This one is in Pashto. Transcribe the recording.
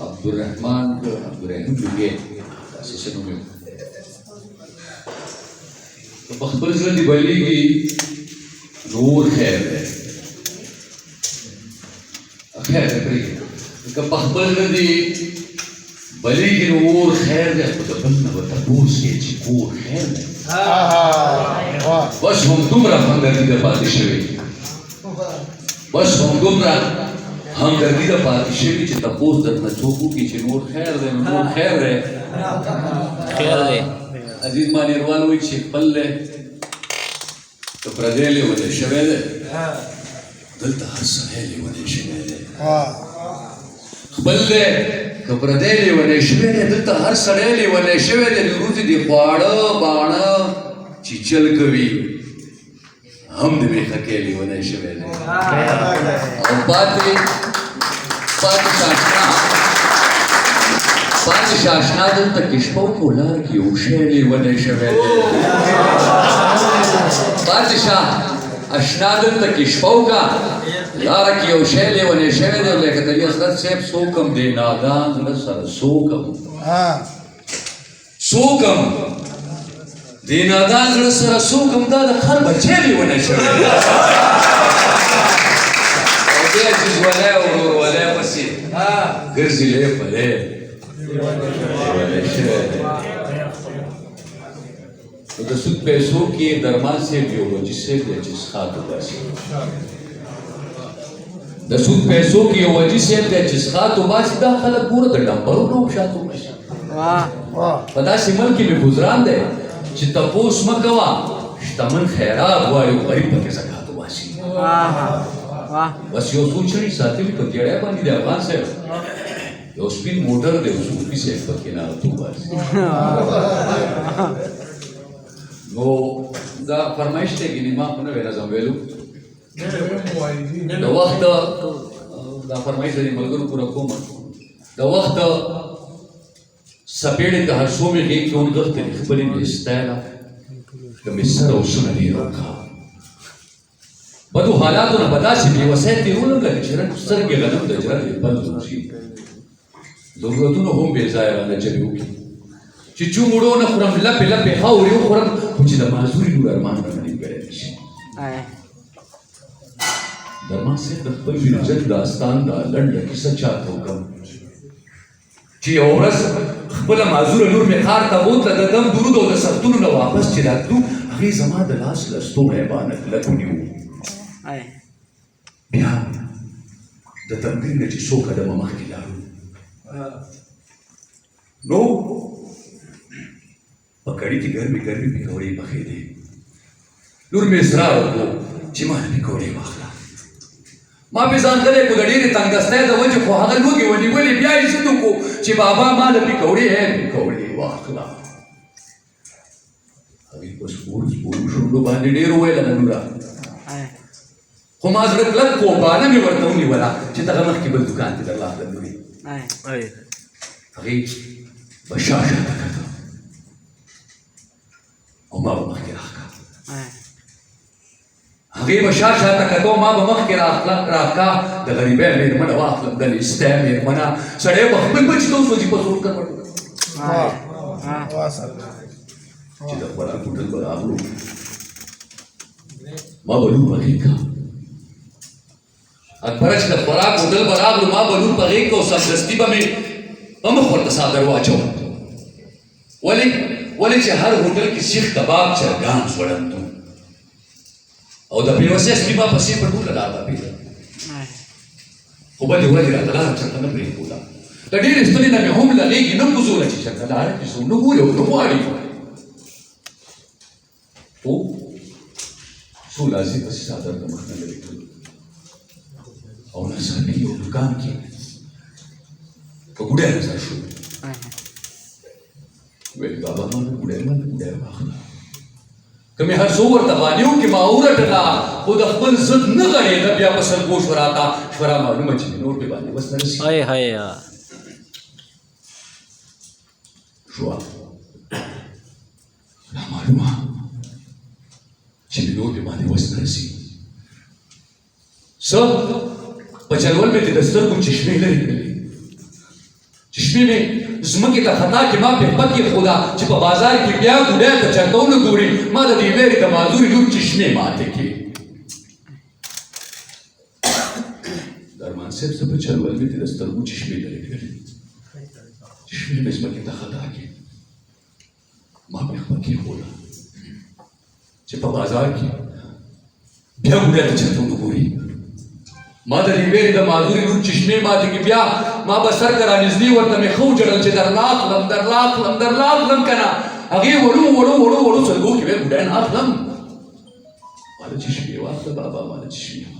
Abdurrahman ke Abdurrahim juga kasih senunggu. Bakhbar zila dibaligi nur khair hai. Khair hai beri. Ka bakhbar zila dibaligi nur khair hai. Pada benda bertabus ke cikur khair hai. Bas hum tumra hamdardی در پاتې شوي. بس هم دومره همدردي در پاتې شوي چې تپوس درنه څوک وکړي چې نور خیر دی نور خیر دی خیر دی. عزیز مانیروال وایي چې خپل دی که پردی لیونی شوی دی دلته هر سړی لیونی شوی دی خپل دی که پردی لیونی شوی دی دلته هر سړی لیونی شوی دی د روزي دي خواړه باڼه چیچل کوي هم د میخه کې لیونی شوی دی او پاتې شاشنا دلته کشپه وکړو لار کې یو شی لیونی شوی دی پاتې شاه اشنا دلته کشپه وکړه لاره کې یو شی لیونی شوی دی لکه د حضرت صاحب څوکم دی نادان زړه سره څوکم د نادان زړه سره څوکم دا د هر بچی لیونی شوی دی او بیا عزیز ولی او ورور ولی پسې ګرځي لی پلی لیونی شوی دی نو د سود پیسو کې درمان صاحب بیولوجي صاحب دی چې څښاک وباسي د سود پیسو کې یو وجي صاحب دی چې څښاک وباسي دا خلک ګوره د ډمبرو نه وشات وباسي په داسې ملک کې مې ګزران دی چې تپوس مه کوه شتمن خیرات غواړي او غریب پکې زکات وباسي بس یو څو چړي ساتلي په ګېړی باندې د افغان صاحب یو سپین موټر دی او صوفي صاحب پکې ناست وباسي نو دا فرمایش دی ګینې ما خو نه وی نظم ویلو د وخت دا فرمایش د ملګرو پوره کوم د وخت سپېړې که هر څو مې غېږ کې ونغښتلې خپلې مې ستایله که مې سر او سونه ډېر وکړه بدو حالاتو نه به داسې بېوسی تېرولم لکه چې رنګ سترګې غنم د جرل یې بند وشي ضرورتونه هم بې ځایه رانه جلې وکړي چې چومړو نه خورم لپې لپې خاورې وخورم خو چې د معذوري نور ارمان رانه نیمګړی نه شي درمان صاحب د خپل ویرجن داستان دا لنډه کیسه چاته وکړم چې یو ورځ خپله معذوره لور مې ښار ته بوتله د دم درود او د سختونو نه واپس چې راتلو هغې زما د لاس لستوڼی باندې کلک ونیو بیا د تمدین نه چې څو قدمه مخکې لاړو نو په کړي کې ګرمې ګرمې پکوړې پخېدې لور مې اصرار وکړو چې ما نه پکوړې واخله ما به ځان غلی کړو د ډېرې تنګدستۍ د وجې خو هغه لوږې ونیولې بیا یې ضد وکړو چې بابا ما له پکوړې واخله هغې په سپورو شونډو باندې ډېر وویله ننوره خو ما زړه کلک کړو بانه مې ورته ونیوله چې دغه مخکې بل دوکان کې درله اخله لورې هغې به شاته کتل او ما به مخکې راښکه هغې به شاته کتو ما به مخکې راښکه د غریبۍ مېرمنه واخلم د لیستۍ مېرمنه سړی به خپل بچي ته وسوځي په زور کړ چې د خوراک هوټل به راغلو ما به لور په غېږ کړه اکبره چې د خوراک هوټل به راغلو ما به لور په غېږ کړه او سمدستي به مې په مخ ورته څادر واچوم ولې چې هر هوټل کې سیخ کباب چرګان ځوړندو او د بېوسۍ سپي ما پسې په ټوله لار راپېده خو بلې ورځې راته لاره چرته نه پرېښوده د ډېرې ستنې نه مې هم له غېږې نه کوزوله چې چرته لاره کې څوک نه ګوري او نه غواړي خو څو لازم پسې څادر د مخ نه لرې کړلو او ناڅاپي یو دوکان کې په ګوډی نظر شو ویل بابا ما نه ګوډی واخله که مې هر څو ورته بانې وکړې ما ورټله خو د خپل ضد نه غړېده بیا په سلګو شورا معلومه چې مې نور پې باندې وس نه رسي شوه دا معلومه چې مې نور پې باندې وس نه رسي څه په چلول مې د سترګو چشمې لرې کړلې چشمې مې ځمکې ته خطا کې ما پې پکې خدا چې په بازار کې بیا ګوډی ته چرته ونه ګوري ما د دې ویرې د معذوري لور چشمې ماتې کړې درمان صاحب زه په چلول مې د سترګو چشمې لرې کړلې چشمې مې ځمکې ته خطا کې ما پې پکې خدا چې په بازار کې بیا ګوډی ته چرته ونه ګوري ما د دې ویرې د معذوري لور چشمې ماتې کې بیا ما به سر ته رانږدې ورته مې ښه وجړل چې درله اخلم که نه هغې وړو څرګو کې به ګوډی نه اخلم ما د چشمې واخله بابا ما د چشمې